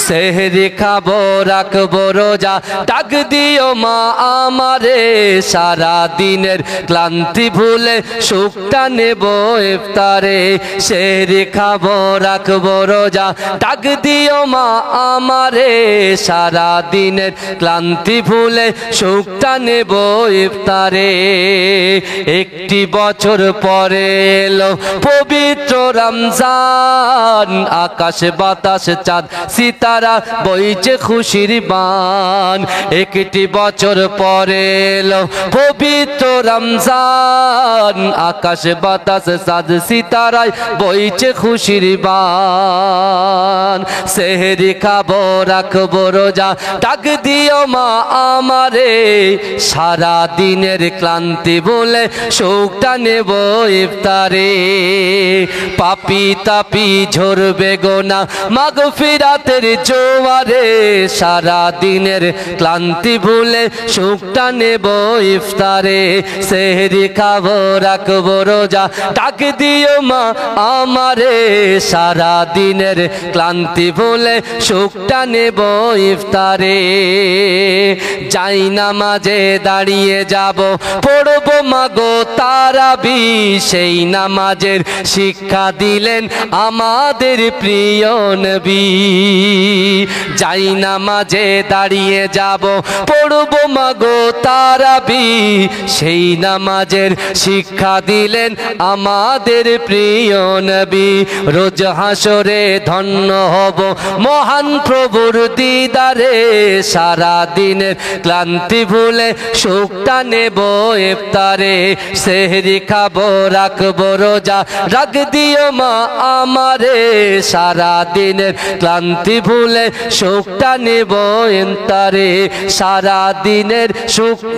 সেহরি খাবো রাখবো রোজা ডাক দিও মা আমারে সারা দিনের ক্লান্তি ভুলে সুখটা নেব ইফতারে সেহরি খাবো রাখবো রোজা ডাক দিও মা আমারে সারা দিনের ক্লান্তি ভুলে সুখটা নেব ইফতারে একটি বছর পরে এলো পবিত্র রমজান আকাশ বাতাস চাঁদ সিতারা বইছে খুশির বান একটি বছর পরে এলো পবিত্র রমজান আকাশ বাতাস চাঁদ সিতারায় বইছে খুশির বান সেহরি খাবো রাখবো রোজা ডাক দিও মা আমারে সারা দিনের ক্লান্তি বলে সুখটা নেব ইফতারে পাপি তাপি ঝরবে গোনা মাগফিরাতের জোয়ারে সারা দিনের ক্লান্তি ভুলে সুখটা নেব ইফতারে সেহরি খাবো রাখবো রোজা ডাক দিও মা আমারে সারা দিনের ক্লান্তি ভুলে সুখটা নেব ইফতারে যাই নামাজে দাঁড়িয়ে যাব পড়বো মাগো তারাবি সেই নামাজের শিক্ষা দিলেন আমাদের প্রিয় নবী যাই নামাজে দাঁড়িয়ে যাব পড়বো মাগো তারাবি সেই নামাজের শিক্ষা দিলেন আমাদের প্রিয় নবী রোজ হাসরে ধন্য হব মহান প্রভুর দিদারে সারা দিনের ক্লান্তি ভুলে সুখটা নেব ইফতারে সেহরি খাবো রাখবো রোজা ডাক দিও মা আমারে সারা দিনের ক্লান্তি ভুলে সুখটা নেব ইফতারে সারা দিনের সুখ